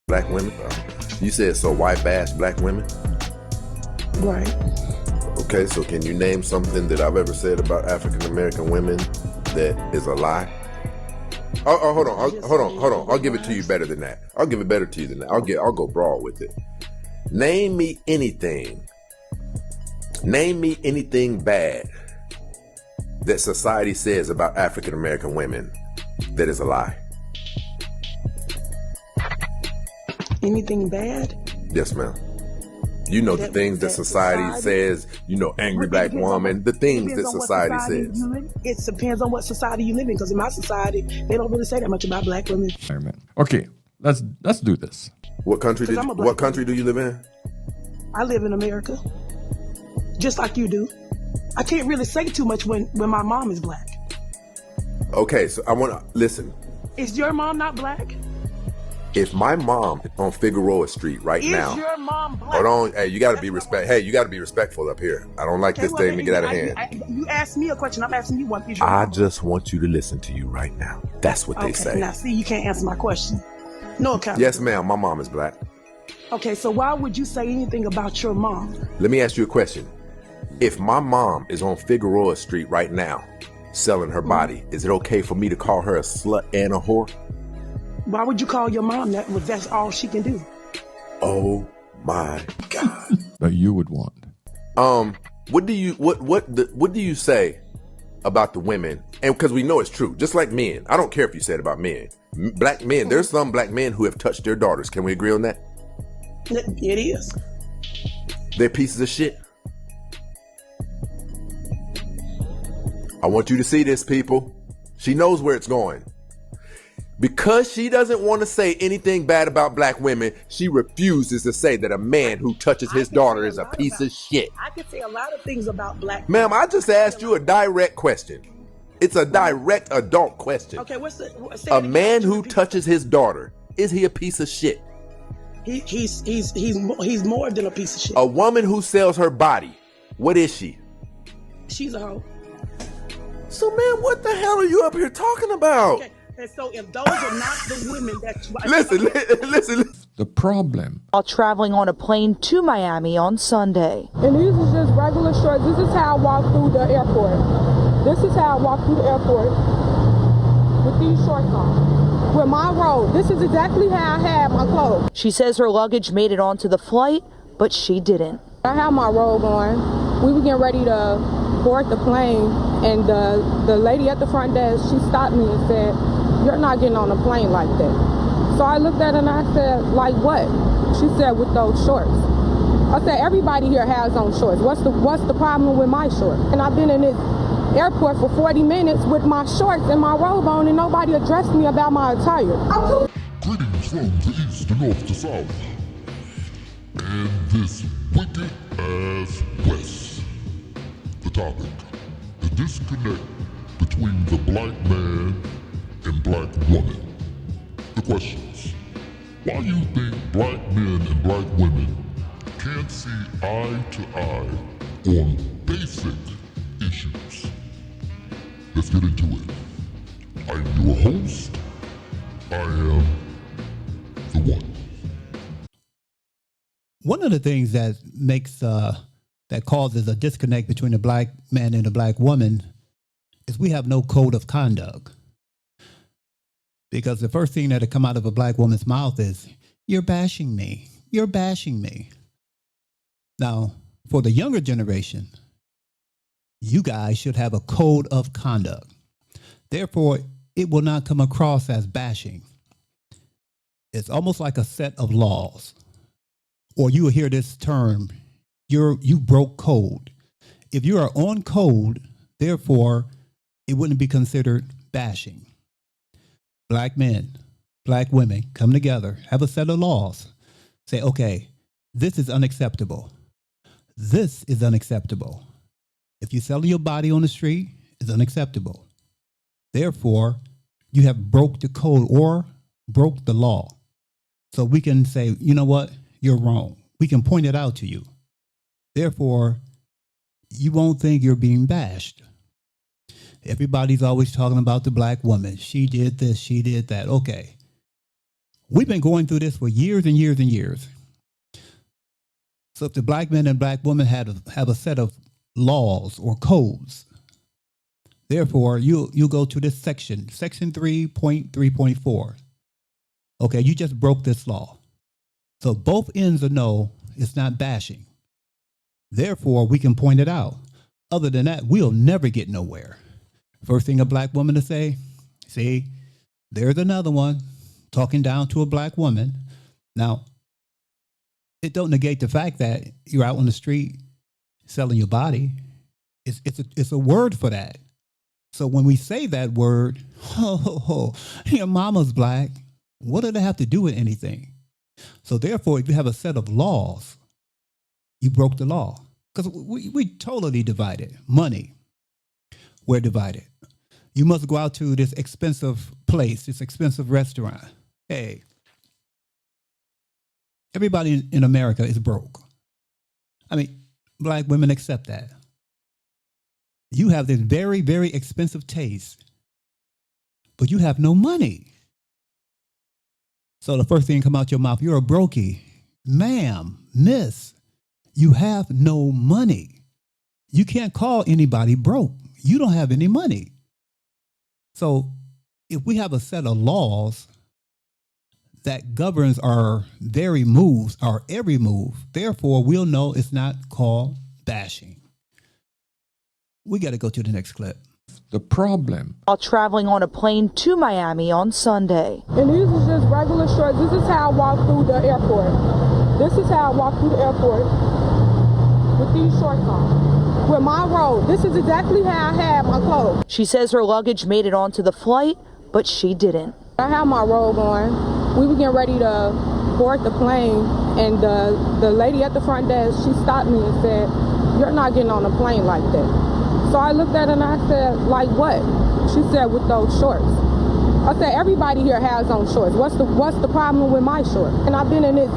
black women. You said so why bash black women? Right. Okay, so can you name something that I've ever said about African American women that is a lie? Oh, hold on. I'll give it to you better than that. I'll give it better to you than that. I'll go broad with it. Name me anything bad that society says about African American women that is a lie. Anything bad? Yes, ma'am. You know the things that society says, angry black woman, the things that society says. It depends on what society you live in, because in my society, they don't really say that much about black women. Okay, let's do this. What country do you live in? I live in America, just like you do. I can't really say too much when my mom is black. Okay, so I want to listen. Is your mom not black? If my mom is on Figueroa Street now, is your mom black? Hold on. Hey, you got to be respectful up here. I don't like this thing to get out of hand. You asked me a question. I'm asking you one. I just want you to listen to you right now. That's what they say. Now, see, you can't answer my question. No account. Yes, ma'am. My mom is black. Okay, so why would you say anything about your mom? Let me ask you a question. If my mom is on Figueroa Street right now, selling her body, is it okay for me to call her a slut and a whore? Why would you call your mom that? That's all she can do. Oh my God. That you would want. What do you say about the women? And because we know it's true, just like men. I don't care if you said about men. Black men, there's some black men who have touched their daughters. Can we agree on that? It is. They're pieces of shit. I want you to see this, people. She knows where it's going. Because she doesn't want to say anything bad about black women, she refuses to say that a man who touches his daughter is a piece of shit. I can say a lot of things about black Ma'am, I just asked you a direct question. It's a direct adult question. Okay, a man who touches his daughter, is he a piece of shit? He's more than a piece of shit. A woman who sells her body, what is she? She's a hoe. So, man, what the hell are you up here talking about? Okay. And so if those are not the women that you... Listen. The problem. While traveling on a plane to Miami on Sunday. And these are just regular shorts. This is how I walk through the airport. With these shorts on. With my robe. This is exactly how I have my clothes. She says her luggage made it onto the flight, but she didn't. I have my robe on. We were getting ready to board the plane, and the lady at the front desk, she stopped me and said, "You're not getting on a plane like that." So I looked at her and I said, "Like what?" She said, "With those shorts." I said, "Everybody here has on shorts. What's the problem with my shorts?" And I've been in this airport for 40 minutes with my shorts and my robe on, and nobody addressed me about my attire. Greetings from the east to north to south, and this wicked ass west. The topic: the disconnect between the black man and black woman. The questions: why you think black men and black women can't see eye to eye on basic issues? Let's get into it. I'm your host. I am the one. One of the things that makes that causes a disconnect between a black man and a black woman is we have no code of conduct. Because the first thing that'll come out of a black woman's mouth is, "You're bashing me. You're bashing me." Now, for the younger generation, you guys should have a code of conduct. Therefore, it will not come across as bashing. It's almost like a set of laws. Or you will hear this term, you broke code. If you are on code, therefore, it wouldn't be considered bashing. Black men, black women come together, have a set of laws. Say, okay, this is unacceptable. This is unacceptable. If you sell your body on the street, it's unacceptable. Therefore, you have broke the code or broke the law. So we can say, you know what, you're wrong. We can point it out to you. Therefore, you won't think you're being bashed. Everybody's always talking about the black woman. She did this, she did that. Okay. We've been going through this for years and years and years. So if the black men and black women have a set of laws or codes, therefore you go to this section 3.3.4. Okay, you just broke this law. So both ends of no, it's not bashing. Therefore, we can point it out. Other than that, we'll never get nowhere. First thing a black woman to say, see, there's another one talking down to a black woman. Now, it don't negate the fact that you're out on the street selling your body. It's a word for that. So when we say that word, your mama's black, what do they have to do with anything? So therefore, if you have a set of laws, you broke the law. Because we totally divided. Money, we're divided. You must go out to this expensive place, this expensive restaurant. Hey, everybody in America is broke. I mean, black women accept that. You have this very, very expensive taste, but you have no money. So the first thing come out your mouth, you're a brokey. Ma'am, miss, you have no money. You can't call anybody broke. You don't have any money. So if we have a set of laws that governs our very moves, our every move, therefore we'll know it's not called bashing. We got to go to the next clip. The problem. While traveling on a plane to Miami on Sunday. And these is just regular shorts. This is how I walk through the airport. This is how I walk through the airport with these shorts on. With my robe. This is exactly how I had my clothes. She says her luggage made it onto the flight, but she didn't. I had my robe on. We were getting ready to board the plane, and the lady at the front desk, she stopped me and said, "You're not getting on a plane like that." So I looked at her and I said, "Like what?" She said, "With those shorts." I said, "Everybody here has on shorts. What's the problem with my shorts?" And I've been in this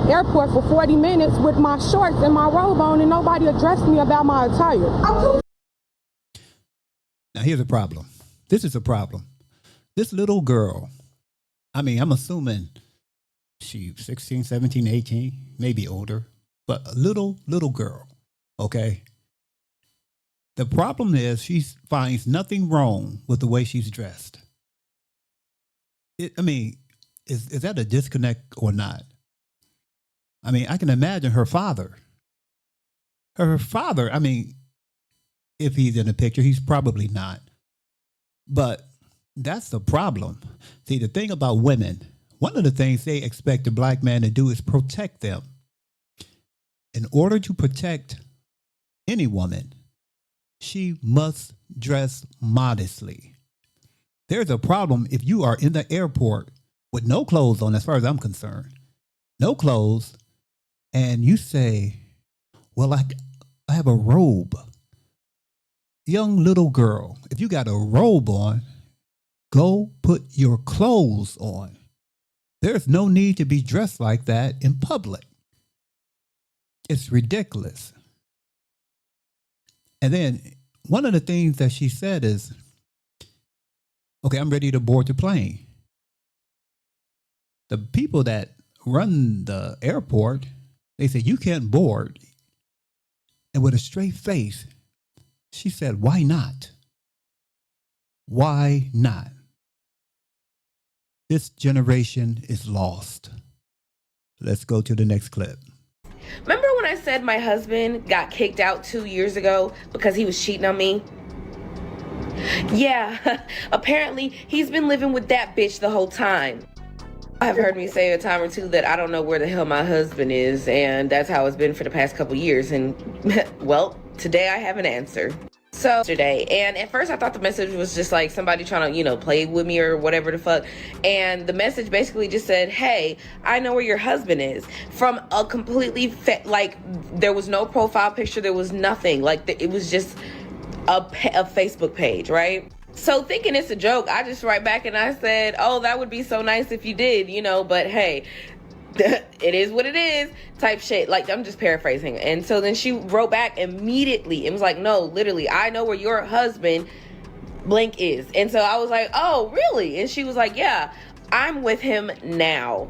airport for 40 minutes with my shorts and my robe on, and nobody addressed me about my attire. Now here's a problem. This is a problem. This little girl, I mean, I'm assuming she's 16, 17, 18, maybe older, but a little girl, okay? The problem is she finds nothing wrong with the way she's dressed. Is that a disconnect or not? I mean, I can imagine her father. Her father, I mean, if he's in the picture, he's probably not. But that's the problem. See, the thing about women, one of the things they expect a black man to do is protect them. In order to protect any woman, she must dress modestly. There's a problem if you are in the airport with no clothes on, as far as I'm concerned. No clothes. And you say, "Well, I have a robe." Young little girl, if you got a robe on, go put your clothes on. There's no need to be dressed like that in public. It's ridiculous. And then one of the things that she said is, "Okay, I'm ready to board the plane." The people that run the airport, they say, "You can't board." And with a straight face, she said, "Why not? Why not?" This generation is lost. Let's go to the next clip. Remember when I said my husband got kicked out 2 years ago because he was cheating on me? Yeah, apparently he's been living with that bitch the whole time. I've heard me say a time or two that I don't know where the hell my husband is, and that's how it's been for the past couple years. And well, today I have an answer. So today, and at first I thought the message was just like somebody trying to, play with me or whatever the fuck. And the message basically just said, "Hey, I know where your husband is," from a completely there was no profile picture, there was nothing. It was just a Facebook page, right? So thinking it's a joke, I just write back and I said, "Oh, that would be so nice if you did, but hey, it is what it is," type shit. I'm just paraphrasing. And so then she wrote back immediately and was like, "No, literally, I know where your husband blank is." And so I was like, "Oh, really?" And she was like, "Yeah, I'm with him now.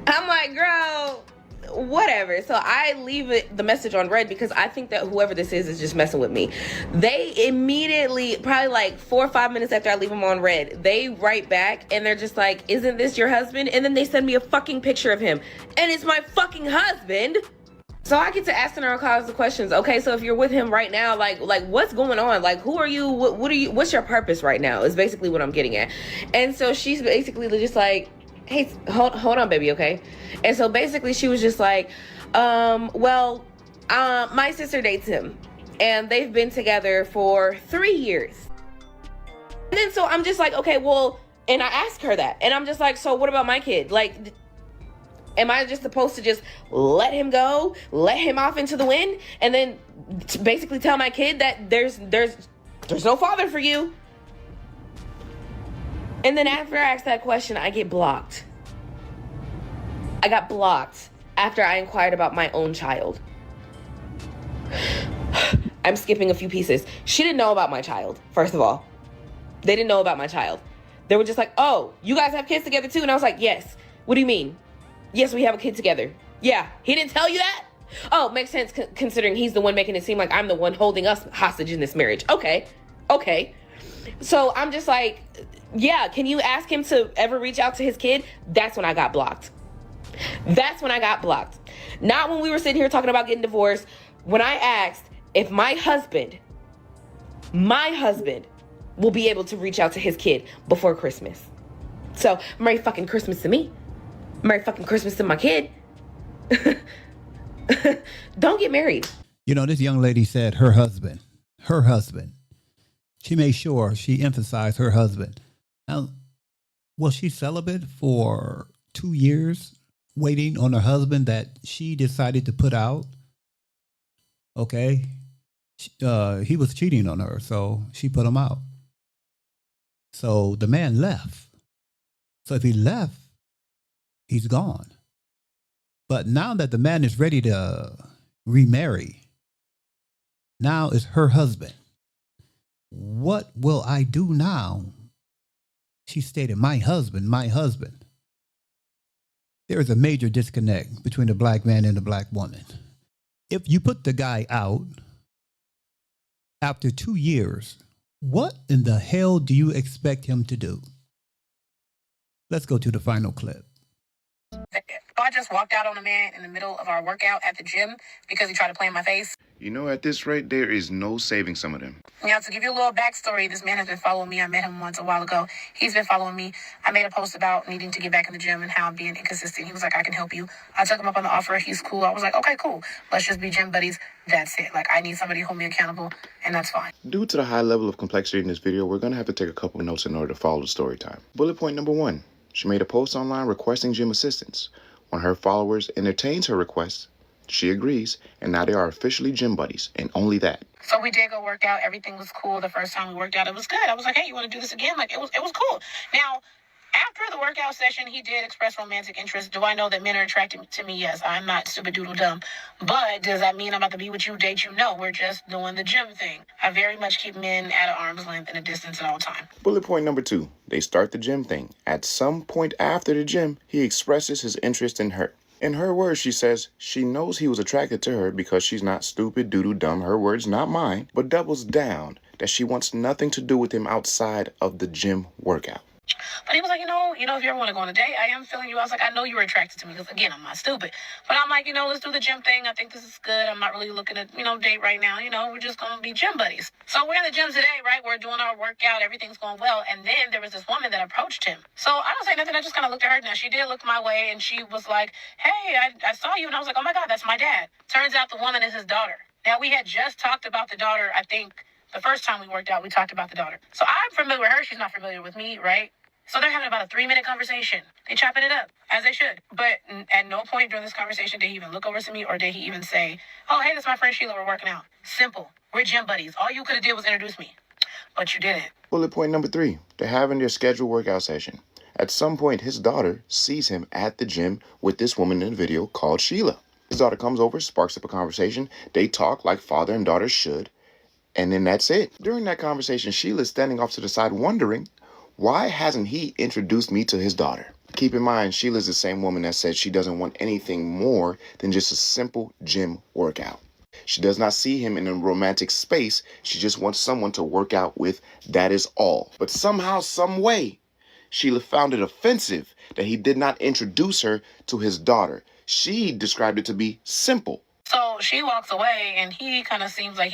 I'm like, girl, whatever. So I leave the message on red because I think that whoever this is just messing with me. They immediately, probably like 4 or 5 minutes after I leave them on red, they write back and they're just like, isn't this your husband? And then they send me a fucking picture of him. And it's my fucking husband. So I get to asking her all kinds of questions. Okay, so if you're with him right now, like what's going on? Like, who are you? What are you? What's your purpose right now? Is basically what I'm getting at. And so she's basically just like, hey, hold on, baby, okay? And so basically she was just like, my sister dates him, and they've been together for 3 years. And then so I'm just like, okay, well, and I asked her that, and I'm just like, so what about my kid? Like, am I just supposed to just let him go, let him off into the wind, and then basically tell my kid that there's no father for you? And then after I asked that question, I get blocked. I got blocked after I inquired about my own child. I'm skipping a few pieces. She didn't know about my child, first of all. They didn't know about my child. They were just like, oh, you guys have kids together too? And I was like, yes. What do you mean? Yes, we have a kid together. Yeah, he didn't tell you that? Oh, makes sense considering he's the one making it seem like I'm the one holding us hostage in this marriage. Okay. So I'm just like, yeah, can you ask him to ever reach out to his kid? That's when I got blocked. Not when we were sitting here talking about getting divorced. When I asked if my husband will be able to reach out to his kid before Christmas. So, Merry fucking Christmas to me. Merry fucking Christmas to my kid. Don't get married. You know, this young lady said her husband. She made sure she emphasized her husband. Now, was she celibate for 2 years, waiting on her husband that she decided to put out? Okay. He was cheating on her, so she put him out. So the man left. So if he left, he's gone. But now that the man is ready to remarry, now it's her husband. What will I do now? She stated, my husband. There is a major disconnect between the black man and the black woman. If you put the guy out after 2 years, what in the hell do you expect him to do? Let's go to the final clip. I just walked out on a man in the middle of our workout at the gym because he tried to play in my face. You know, at this rate, there is no saving some of them. Now, to give you a little backstory, this man has been following me. I met him once a while ago. He's been following me. I made a post about needing to get back in the gym and how I'm being inconsistent. He was like, I can help you. I took him up on the offer. He's cool. I was like, okay, cool. Let's just be gym buddies. That's it. Like, I need somebody to hold me accountable, and that's fine. Due to the high level of complexity in this video, we're going to have to take a couple notes in order to follow the story time. Bullet point number 1. She made a post online requesting gym assistance. When her followers entertains her request, she agrees, and now they are officially gym buddies, and only that. So we did go work out. Everything was cool. The first time we worked out, it was good. I was like, hey, you want to do this again? Like, it was cool. Now, after the workout session, he did express romantic interest. Do I know that men are attracted to me? Yes. I'm not stupid doodle dumb. But does that mean I'm about to be with you, date you? No, we're just doing the gym thing. I very much keep men at an arm's length and a distance at all time. Bullet point number 2. They start the gym thing. At some point after the gym, he expresses his interest in her. In her words, she says she knows he was attracted to her because she's not stupid doodle dumb. Her words, not mine, but doubles down that she wants nothing to do with him outside of the gym workout. But he was like, if you ever want to go on a date, I am feeling you. I was like, I know you were attracted to me because, again, I'm not stupid. But I'm like, let's do the gym thing. I think this is good. I'm not really looking at, date right now. We're just going to be gym buddies. So we're in the gym today, right? We're doing our workout. Everything's going well. And then there was this woman that approached him. So I don't say nothing. I just kind of looked at her. Now, she did look my way, and she was like, hey, I saw you. And I was like, oh, my God, that's my dad. Turns out the woman is his daughter. Now, we had just talked about the daughter. I think the first time we worked out, we talked about the daughter. So I'm familiar with her. She's not familiar with me, right? So they're having about a 3-minute conversation. They chopping it up, as they should. But at no point during this conversation did he even look over to me or did he even say, oh, hey, that's my friend Sheila, we're working out. Simple. We're gym buddies. All you could have did was introduce me. But you didn't. Bullet point number 3. They're having their scheduled workout session. At some point, his daughter sees him at the gym with this woman in the video called Sheila. His daughter comes over, sparks up a conversation. They talk like father and daughter should. And then that's it. During that conversation, Sheila's standing off to the side wondering, why hasn't he introduced me to his daughter? Keep in mind, Sheila's the same woman that said she doesn't want anything more than just a simple gym workout. She does not see him in a romantic space. She just wants someone to work out with. That is all. But somehow, some way, Sheila found it offensive that he did not introduce her to his daughter. She described it to be simple. So she walks away, and he kind of seems like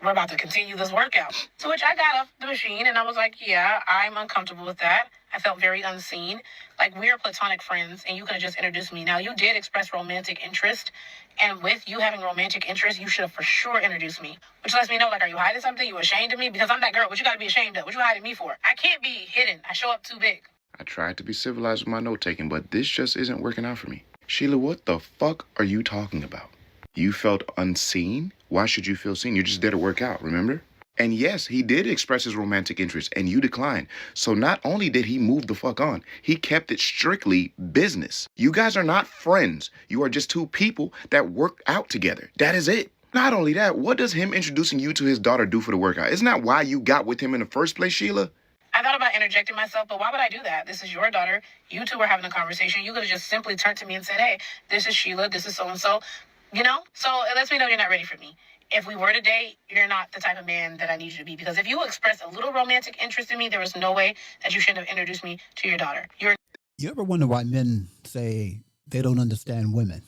we're about to continue this workout. To which I got off the machine, and I was like, yeah, I'm uncomfortable with that. I felt very unseen. Like, we're platonic friends, and you could have just introduced me. Now, you did express romantic interest, and with you having romantic interest, you should have for sure introduced me. Which lets me know, like, are you hiding something? You ashamed of me? Because I'm that girl. What you got to be ashamed of? What you hiding me for? I can't be hidden. I show up too big. I tried to be civilized with my note-taking, but this just isn't working out for me. Sheila, what the fuck are you talking about? You felt unseen? Why should you feel seen? You're just there to work out, remember? And yes, he did express his romantic interest, and you declined. So not only did he move the fuck on, he kept it strictly business. You guys are not friends. You are just two people that work out together. That is it. Not only that, what does him introducing you to his daughter do for the workout? Isn't that why you got with him in the first place, Sheila? I thought about interjecting myself, but why would I do that? This is your daughter. You two were having a conversation. You could have just simply turned to me and said, hey, this is Sheila, this is so-and-so. You know? So it lets me know you're not ready for me. If we were to date, you're not the type of man that I need you to be. Because if you expressed a little romantic interest in me, there was no way that you shouldn't have introduced me to your daughter. You ever wonder why men say they don't understand women?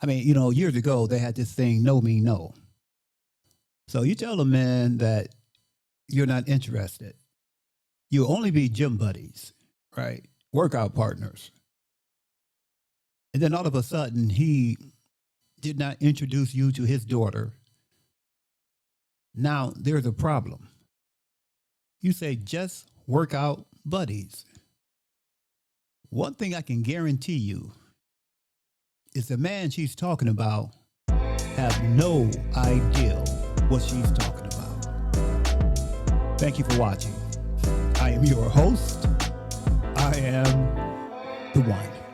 I mean, years ago, they had this thing, no mean no. So you tell a man that you're not interested. You'll only be gym buddies, right? Workout partners. And then all of a sudden, he did not introduce you to his daughter. Now there's a problem. You say just workout buddies. One thing I can guarantee you is the man she's talking about have no idea what she's talking about. Thank you for watching. I am your host. I am the one.